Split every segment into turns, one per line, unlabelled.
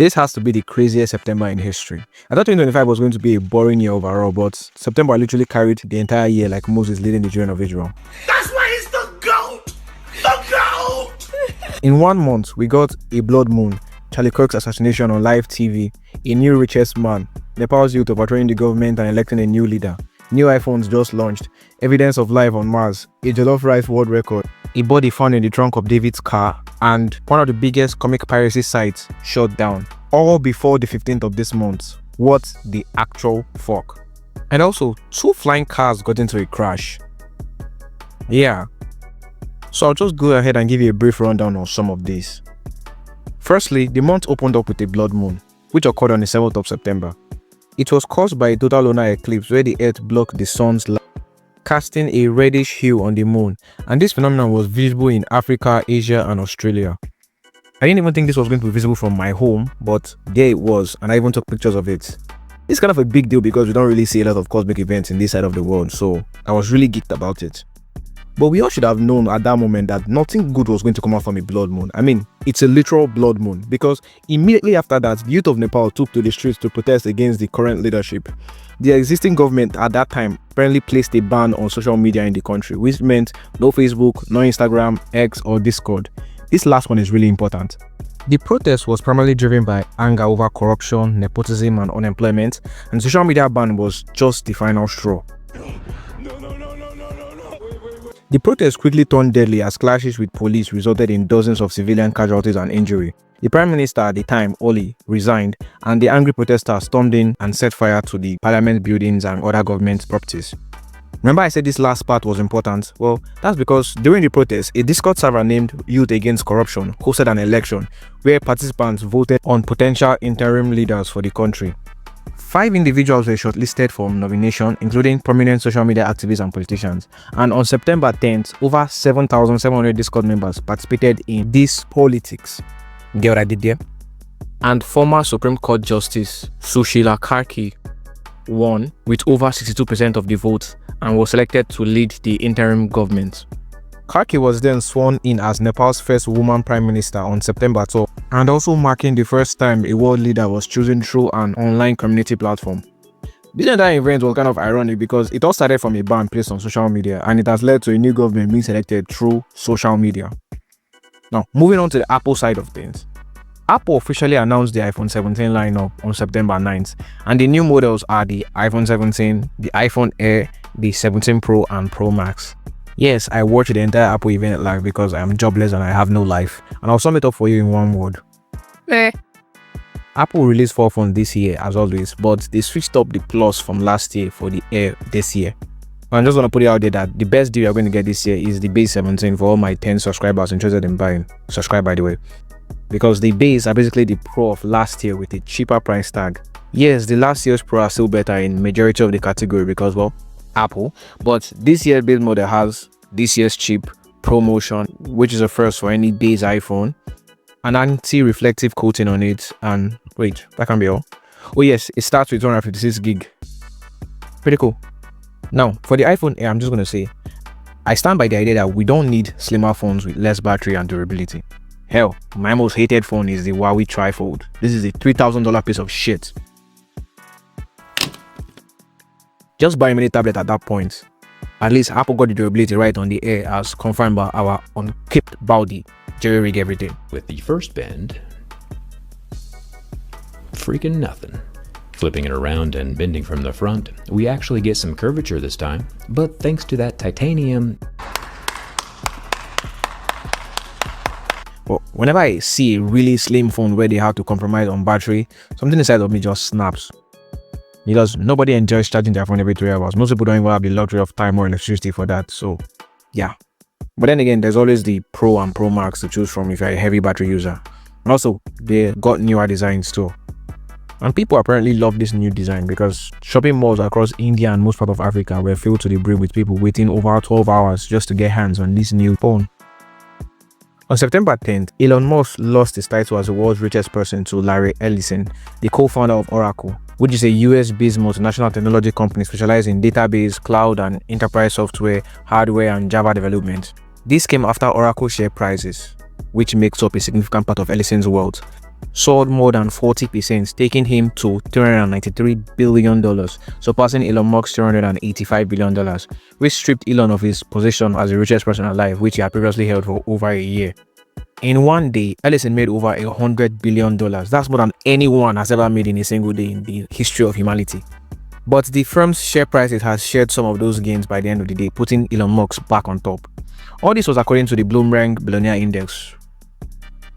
This has to be the craziest September in history. I thought 2025 was going to be a boring year overall, but September literally carried the entire year like Moses leading the children of Israel.
That's why he's the GOAT! The GOAT!
In 1 month, we got a blood moon, Charlie Kirk's assassination on live TV, a new richest man, Nepal's youth overthrowing the government and electing a new leader, new iPhones just launched, evidence of life on Mars, a jollof rice world record, a body found in the trunk of David's car, and one of the biggest comic piracy sites shut down. All before the 15th of this month. What the actual fuck? And also, 2 flying cars got into a crash. Yeah. So I'll just go ahead and give you a brief rundown on some of these. Firstly, the month opened up with a blood moon, which occurred on the 7th of September. It was caused by a total lunar eclipse where the earth blocked the sun's light, casting a reddish hue on the moon, and this phenomenon was visible in Africa, Asia and Australia. I didn't even think this was going to be visible from my home, but there it was, and I even took pictures of it. It's kind of a big deal because we don't really see a lot of cosmic events in this side of the world, so I was really geeked about it. But we all should have known at that moment that nothing good was going to come out from a blood moon. I mean, it's a literal blood moon, because immediately after that, the youth of Nepal took to the streets to protest against the current leadership. The existing government at that time apparently placed a ban on social media in the country, which meant no Facebook, no Instagram, X or Discord. This last one is really important. The protest was primarily driven by anger over corruption, nepotism and unemployment, and the social media ban was just the final straw. The protest quickly turned deadly as clashes with police resulted in dozens of civilian casualties and injury. The Prime Minister at the time, Oli, resigned, and the angry protesters stormed in and set fire to the parliament buildings and other government properties. Remember I said this last part was important? Well, that's because during the protest, a Discord server named Youth Against Corruption hosted an election where participants voted on potential interim leaders for the country. 5 individuals were shortlisted for nomination, including prominent social media activists and politicians. And on September 10th, over 7,700 Discord members participated in this politics. Get what I did there? And former Supreme Court Justice Sushila Karki won with over 62% of the votes and was selected to lead the interim government. Karki was then sworn in as Nepal's first woman prime minister on September 12, and also marking the first time a world leader was chosen through an online community platform. This entire event was kind of ironic because it all started from a ban placed on social media, and it has led to a new government being selected through social media. Now, moving on to the Apple side of things. Apple officially announced the iPhone 17 lineup on September 9th, and the new models are the iPhone 17, the iPhone Air, the 17 Pro and Pro Max. Yes, I watched the entire Apple event live because I am jobless and I have no life, and I'll sum it up for you in one word. Apple released 4 phones this year as always, but they switched up the Plus from last year for the Air this year. I'm just going to put it out there that the best deal you're going to get this year is the base 17 for all my 10 subscribers interested in buying. Subscribe, by the way. Because the base are basically the Pro of last year with a cheaper price tag. Yes, the last year's Pro are still better in majority of the category because, well, Apple, but this year's base model has this year's cheap promotion, which is a first for any base iPhone, an anti-reflective coating on it, and wait, that can be all. Oh yes, it starts with 256 gig. Pretty cool. Now for the iPhone Air, I'm just gonna say I stand by the idea that we don't need slimmer phones with less battery and durability. Hell, my most hated phone is the Huawei Trifold. This is a $3,000 piece of shit. Just buy a mini tablet at that point. At least Apple got the durability right on the Air as confirmed by our unkept body, jerry rig everything.
With the first bend, freaking nothing. Flipping it around and bending from the front, we actually get some curvature this time, but thanks to that titanium.
But whenever I see a really slim phone where they have to compromise on battery, something inside of me just snaps. Because nobody enjoys charging their phone every 3 hours. Most people don't even have the luxury of time or electricity for that. So, yeah. But then again, there's always the Pro and Pro Max to choose from if you're a heavy battery user. And also, they got newer designs too. And people apparently love this new design because shopping malls across India and most part of Africa were filled to the brim with people waiting over 12 hours just to get hands on this new phone. On September 10th, Elon Musk lost his title as the world's richest person to Larry Ellison, the co-founder of Oracle, which is a US-based multinational technology company specialized in database, cloud, and enterprise software, hardware, and Java development. This came after Oracle share prices, which makes up a significant part of Ellison's wealth, soared more than 40%, taking him to $393 billion, surpassing Elon Musk's $385 billion, which stripped Elon of his position as the richest person alive, which he had previously held for over a year. In one day, Ellison made over $100 billion. That's more than anyone has ever made in a single day in the history of humanity. But the firm's share prices has shared some of those gains by the end of the day, putting Elon Musk back on top. All this was according to the Bloomberg Billionaire Index.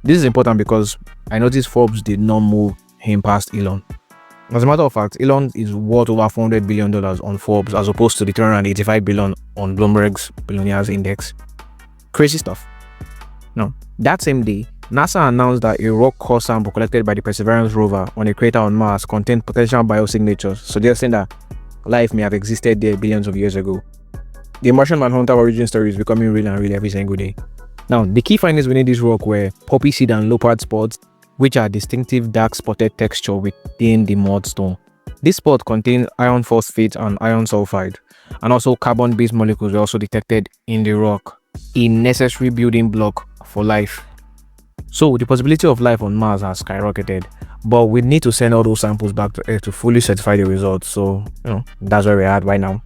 This is important because I noticed Forbes did not move him past Elon. As a matter of fact, Elon is worth over $400 billion on Forbes as opposed to the $385 billion on Bloomberg's Billionaires Index. Crazy stuff. Now, that same day, NASA announced that a rock core sample collected by the Perseverance rover on a crater on Mars contained potential biosignatures, suggesting that life may have existed there billions of years ago. The Martian Manhunter origin story is becoming real and real every single day. Now, the key findings within this rock were poppy seed and leopard spots, which are distinctive dark spotted texture within the mudstone. This spot contains iron phosphate and iron sulfide, and also carbon-based molecules were also detected in the rock, a necessary building block for life. So, the possibility of life on Mars has skyrocketed, but we need to send all those samples back to Earth to fully certify the results. So, that's where we're at right now.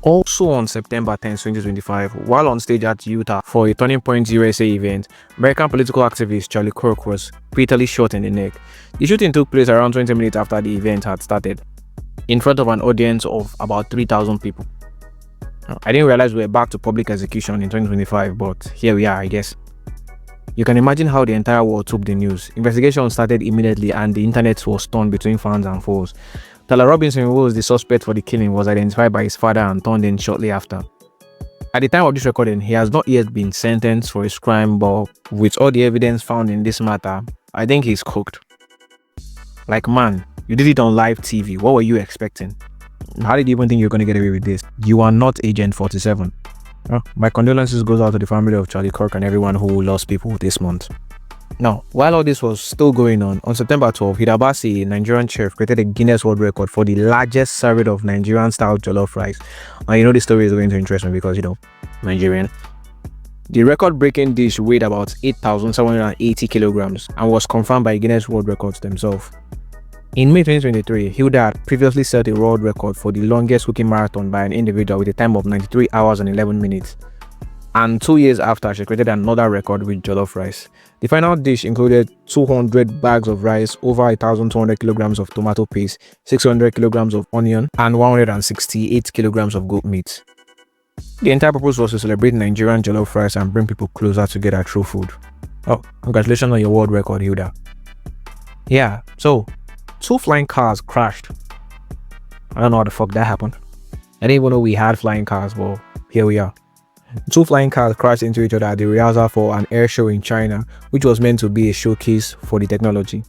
Also on September 10, 2025, while on stage at Utah for a Turning Point USA event, American political activist Charlie Kirk was fatally shot in the neck. The shooting took place around 20 minutes after the event had started, in front of an audience of about 3,000 people. I didn't realize we were back to public execution in 2025, but here we are, I guess. You can imagine how the entire world took the news. Investigation started immediately and the internet was torn between fans and foes. Tyler Robinson, who was the suspect for the killing, was identified by his father and turned in shortly after. At the time of this recording, he has not yet been sentenced for his crime, but with all the evidence found in this matter, I think he's cooked. Like, man, you did it on live TV. What were you expecting? How did you even think you're going to get away with this? You are not Agent 47. My condolences goes out to the family of Charlie Kirk and everyone who lost people this month. Now, while all this was still going on September 12, Hida Basi, a Nigerian chef, created a Guinness World Record for the largest serving of Nigerian-style jollof rice. Now, this story is going to interest me because, Nigerian. The record-breaking dish weighed about 8,780 kilograms and was confirmed by Guinness World Records themselves. In May 2023, Hilda had previously set a world record for the longest cooking marathon by an individual with a time of 93 hours and 11 minutes. And 2 years after, she created another record with jollof rice. The final dish included 200 bags of rice, over 1,200 kilograms of tomato paste, 600 kilograms of onion, and 168 kilograms of goat meat. The entire purpose was to celebrate Nigerian jollof rice and bring people closer together through food. Oh, congratulations on your world record, Hilda. Yeah, so 2 flying cars crashed. I don't know how the fuck that happened. I didn't even know we had flying cars, but here we are. 2 flying cars crashed into each other at the rehearsal for an air show in China, which was meant to be a showcase for the technology.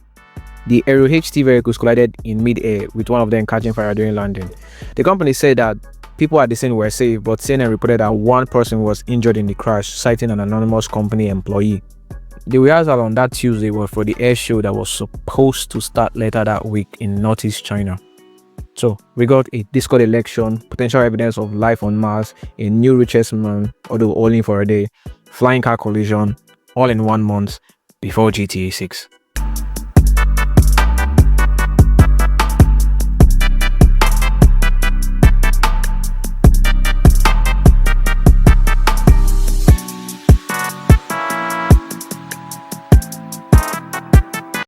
The Aero HT vehicles collided in mid-air, with one of them catching fire during landing. The company said that people at the scene were safe, but CNN reported that one person was injured in the crash, citing an anonymous company employee. The rehearsal on that Tuesday was for the air show that was supposed to start later that week in Northeast China. So, we got a Discord election, potential evidence of life on Mars, a new richest man, although only for a day, flying car collision, all in 1 month before GTA 6.